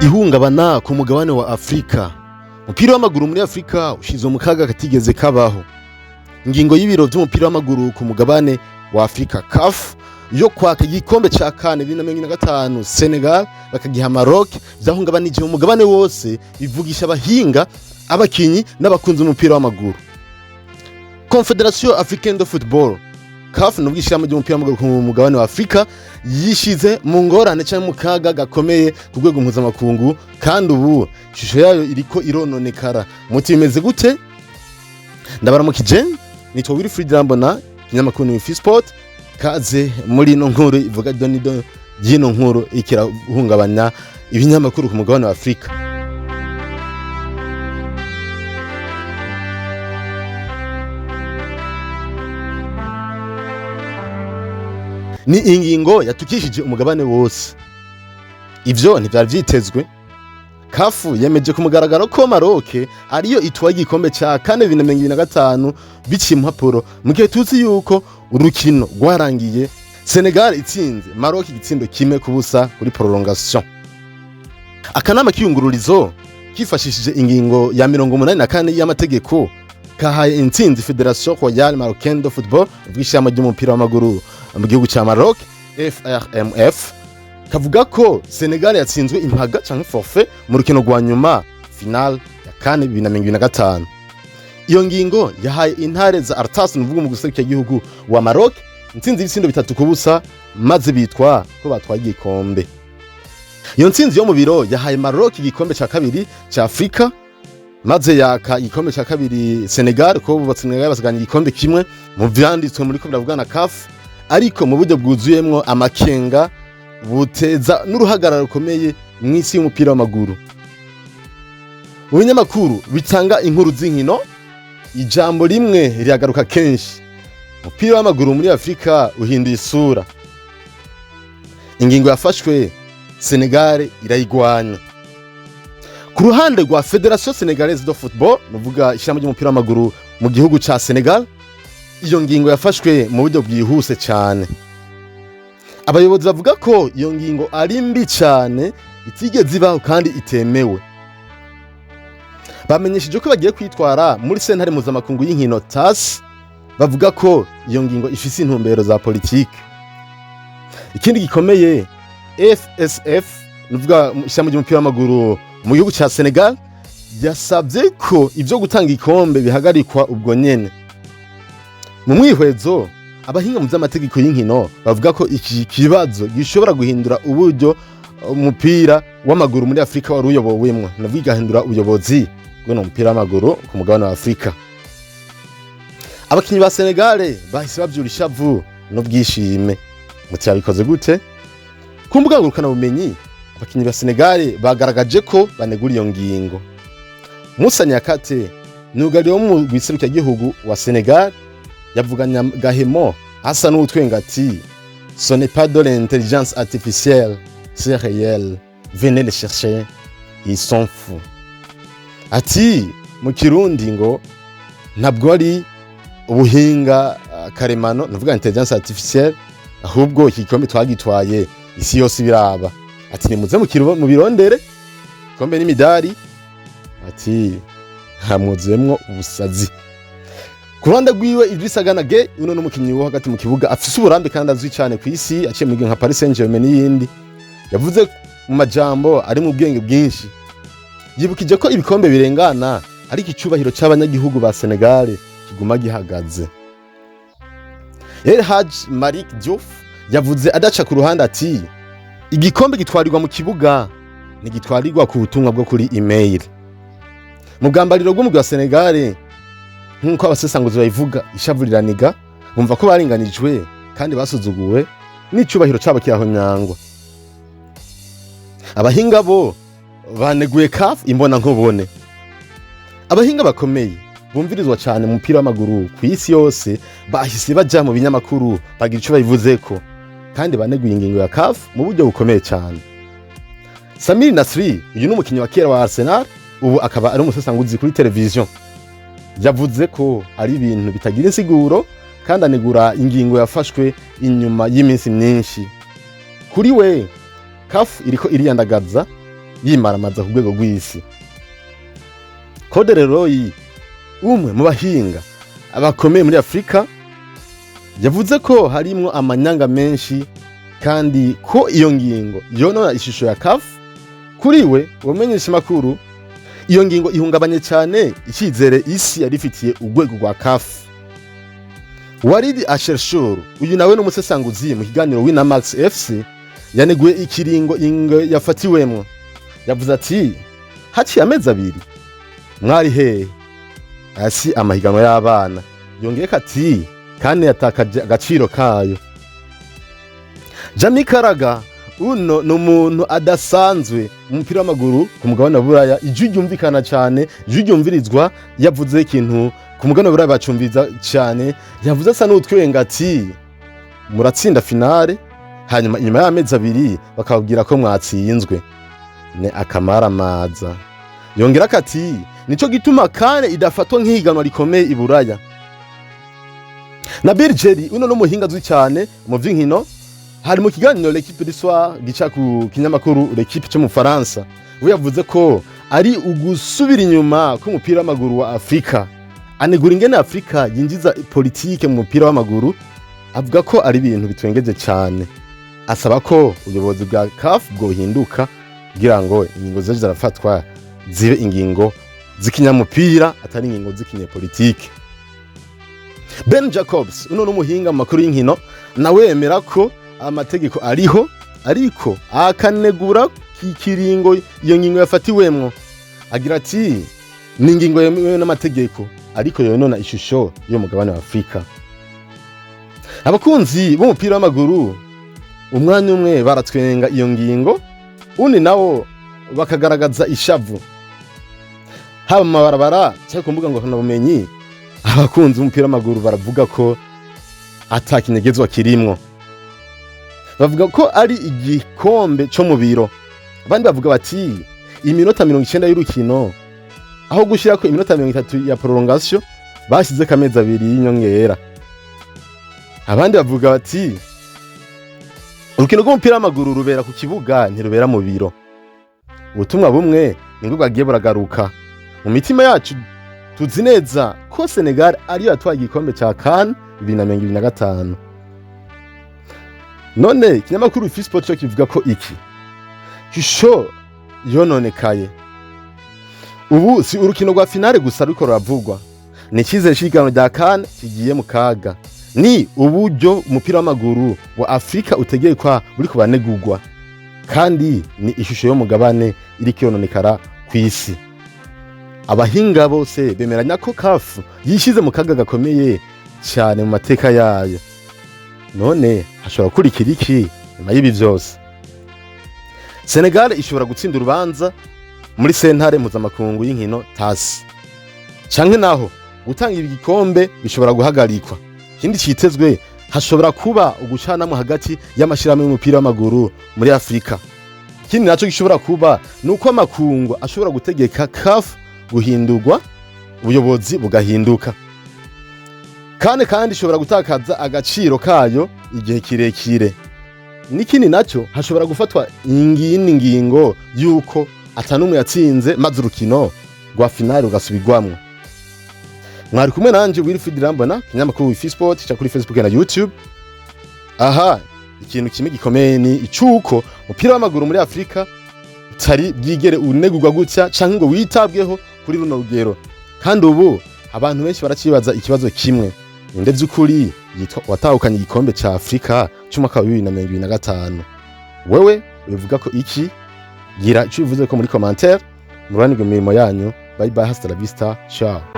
ihungabana ku mugabane wa Afrika. Umupira w'amaguru muri Afrika ushize mu kaga katigeze kabaho. Ingingo y'ibiro by'umupira w'amaguru ku mugabane wa Afrika CAF yo kwaka igikombe ca kane 2025 Senegal bakagiha Maroc vyahungabanije mu mugabane wose bivugisha abahinga abakinyi n'abakunzi umupira w'amaguru. Confederation Africaine de Football CAF n'ubwishamo ry'umupira w'amaguru ku mugabane wa Afrika yishize mu ngorane cyane mu kaga gakomeye ku rwego mpuzamakungu, kandi ubu ishusho yayo iriko irononekara. Muti bimeze gute? Ndabaramukije, nitwa Wilfried Rambona, kinyamakuru ni Fisport. Kaze muri no nkuru ivuga donido y'ino nkuru ikirahungabanya ibinyamakuru ku mugabane wa Afrika. Ni ingingo yatukishije umugabane wose. Ivyo ntivyari vyitezwe. CAF yemeje kumugaragaro ko Maroc ariyo itwaye igikombe ca kane 2025 biciye impapuro, mu gihe tuzi yuko urukino rwarangiye Senegal itsinze Maroc igitsindo kimwe kubusa kuri prolongation. Akanama kiyungururizo kifashishije ingingo ya 84 y'amategeko kahaye intsinzi Federation Royale Marocaine de Football bw'ishama ry'umupira w'amaguru mu gihugu ca Maroc FRMF, kavuga ko Senegal yatsinzwe impaga canke forfait mu rukino rwa nyuma final ya kane 2025. Iyo ngingo yahaye intare za Artas n'uvuga mu guserukira igihugu wa Maroc intsinzi y'ibisindo 3 kubusa, maze bitwa ko batwaye igikombe. Iyo ntsinzi yo mu biro yahaye Maroc igikombe ca kabiri ca Afrika, maze yaka igikombe ca kabiri Senegal ko Senegal basaganye igikombe kimwe mu vyanditswe muri ko biravugana CAF, ariko mu buryo bwuzuyemwo amakenga buteza n'uruhagararo rukomeye mw'isi y'umupira w'amaguru. Mu binyamakuru bitanga inkuru z'inkino, ijambo rimwe riagaruka kenshi: umupira w'amaguru muri Afrika uhinduye isura. Ingingo yafashwe Senegal irayigwanya. Ku ruhande rwa Federation Sénégalaise de Football, nuvuga ishami ry'umupira w'amaguru mu gihugu ca Senegal, iyo ngingo yafashwe mu buryo bwihuse cyane. Abayobozi bavuga ko iyo ngingo ari mbi cyane, itigeze ibaho kandi itemewe. Bamenyesheje ko bagiye kwitwara muri sentare mpuzamakungu y'inkino TAS, bavuga ko iyo ngingo ifise intumbero za politike. Ikindi gikomeye, FSF nuvuga ishami ry'umupira w'amaguru mu gihugu ca Senegal yasabye ko ivyo gutanga ikombe bihagarikwa ubwo nyene. Mu mwihwezo, abahinga mu vy'amategeko y'inkino bavuga ko iki kibazo gishobora guhindura uburyo umupira w'amaguru muri Afrika wari uyobowemwo, navyo igahindura ubuyobozi bw'umupira w'amaguru ku mugabane wa Afrika. Abakinyi ba Senegal bahise bavyura ishavu n'ubwishime. Muti yabikoze gute? Ku mbuga ngurukanabumenyi, abakinyi ba Senegal bagaragaje ko banegura iyo ngingo. Musa Nyakate nugariro mu giserukira igihugu wa Senegal yavuganya gahemo asa n'utwenga ati: "Ce n'est pas de l'intelligence artificielle, c'est réel. Venez les chercher, ils sont fous." Ati mu Kirundi ngo ntabwo ari ubuhinga karemano, nuvuga intelligence artificielle, ahubwo iki gikombe twagitwaye isi yose biraba. Ati nimuze mu birondere igikombe n'imidari. Ati hamuzemwo ubusazi. Ku ruhande rwiwe Idrissa Gana Gueye, uno n'umukinyi wo hagati mu kibuga afise uburambe kandi azwi cyane ku isi, aciye mu nka Paris Saint-Germain n'iyindi, yavuze mu majambo ari mu bwenge bwinshi. Yibukije ko ibikombe birengana ariko icubahiro c'abanyagihugu ba Senegal kiguma gihagaze. El Hadj Malik Diouf yavuze adaca ku ruhande ati: "Igikombe gitwarirwa mu kibuga, ntigitwarirwa ku butumwa bwo kuri email." Mu bwambariro bw'umugwi wa Senegal, nk'uko abasesanguzi bayivuga, ishavuriraniga, bumva ko baringanijwe kandi basuzuguwe n'icubahiro cabo kirahonyangwa. Abahinga bo baneguye CAF imbona nkubone. Abahinga bakomeye bumvirizwa cyane mu mupira w'amaguru ku isi yose bahise baja mu binyamakuru bagira ico bayivuzeko, kandi baneguye ingingo ya CAF mu buryo bukomeye cyane. Samir Nasri, uyu n'umukinyi wa kera wa Arsenal, ubu akaba ari umusesanguzi kuri televiziyo, yavuze ko ari ibintu bitagira insiguro kandi anegura ingingo yafashwe inyuma y'iminsi myinshi. Kuri we CAF iriko iriyandagaza yimaramaza ku rwego rw'isi. Claude Leroy, umwe mu bahinga abakomeye muri Afrika, yavuze ko harimwo amanyanga menshi kandi ko iyo ngingo yonona ishusho ya CAF. Kuri we ubumenyesha makuru, iyo ngingo ihungabanye cyane icyizere isi yarifitiye urwego rwa CAF. Walid Ashershur, uyu nawe n'umusesanguzi mu kiganiro Winamax FC, yaneguye ikiringo yafatiwemwo. Yavuze ati, haciye amezi 2 mwari hehe? Asi amahiganwa y'abana. Yongeye ati, kandi yatakaje agaciro kayo. Jamie Carragher, uno n'umuntu adasanzwe mu mupira w'amaguru ku mugabane wa Buraya, ijwi ryumvikana cyane, ijwi ryumvirizwa. Yavuze ikintu ku mugabane wa Buraya bacumviza cyane, yavuze asa n'utwenga ati, muratsinda finale hanyuma inyuma y'amezi 2 bakabwira ko mwatsinzwe. Ne akamaramaza. Yongera ati, nico gituma kane idafatwa nk'ihiganwa rikomeye i Buraya. Nabil Jelly, uno n'umuhinga azwi cyane mu vy'inkino, hari mu kiganiro L'Equipe du Soir gica ku kinyamakuru L'Equipe cyo mu Faransa, we yavuze ko ari ugusubira inyuma k'umupira w'amaguru wa Afrika. Anegura ingene Afrika yinjiza politike mu mupira w'amaguru, avuga ko ari ibintu bitwengeje cyane. Asaba ko ubuyobozi bwa CAF bwohinduka kugira ngo ingingo zaje zarafatwa zibe ingingo z'ikinyamupira atari ingingo z'ikinyepolitike. Ben Jacobs, uno n'umuhinga mu makuru y'inkino, nawe yemera ko amategeko ariho, ariko akanegura kikiringo iyo ngingo yafatiwemwo. Agira ati, ni ingingo yemewe n'amategeko, ariko yonona ishusho yo mugabane wa Afrika. Abakunzi b'umupira w'amaguru umwanya umwe baratwenga iyo ngingo, undi nawo bakagaragaza ishavu. Haba mabarabara cyangwa ku mbuga ngurukanabumenyi, abakunzi b'umupira w'amaguru baravuga ko atakinyegezwa kirimwo. Bavuga ko ari igikombe cyo mu biro. Abandi bavuga bati, iminota 90 y'urukino aho gushira ko iminota 30 ya prolongation bashyize kamezi 2 y'inyongera. Abandi bavuga bati, urukino rw'umupira w'amaguru rubera ku kibuga ntirubera mu biro. Ubutumwa bumwe ningo bwagiye buragaruka. Mu mitima yacu tuzi neza ko Senegal ariyo yatwaye igikombe cya CAN 2025. None kinyamakuru Fisport cyo kivuga ko iki hisho yononekaye. Ubu si urukino rwa finale gusa ruko ruravugwa, ni cyizere shigano rya CAN kigiye mu kaga. Ni uburyo umupira w'amaguru wa Afrika utegekwa buri kubanegurwa, kandi ni ishusho yo mugabane iri kiyononekara ku isi. Abahinga bose bemeranya ko CAF yishize mu kaga gakomeye cyane mu mateka yayo. None hashobora kurikira iki nyuma y'ibi byose? Senegal ishobora gutsinda urubanza muri sentare mpuzamakungu y'inkino TAS, canke naho gutanga igikombe bishobora guhagarikwa. Ikindi cyitezwe, hashobora kuba ugucanamo hagati y'amashirahamwe y'umupira w'amaguru muri Afrika. Ikindi naco gishobora kuba nuko amakungu ashobora gutegeka CAF guhindurwa, ubuyobozi bugahinduka. Kandi ishobora gutakaza agaciro kayo igihe kirekire. Nikini naco hashobora gufatwa ingingo yuko atanumwe yatsinze maze urukino rwa finale rugasubirwamwo. Mwari kumwe nanje Wilfried Rambona, kinyamakuru wa Fisport cya kuri Facebook na YouTube. Aha, ikintu kimwe gikomeye ni icuko umupira w'amaguru muri Afrika utari bwigere unegurwa gutya canke ngo witabweho kuri runo rugero. Kandi ubu abantu benshi baracibaza ikibazo kimwe, ninde by'ukuri yitwa watahukanye igikombe cya Afrika cy'umwaka wa 2025? Wewe uvuga ko iki? Gira icyo uvuze ko muri commentaire. Muranirwe mirimo yanyu. Bye bye, hasta la vista, ciao.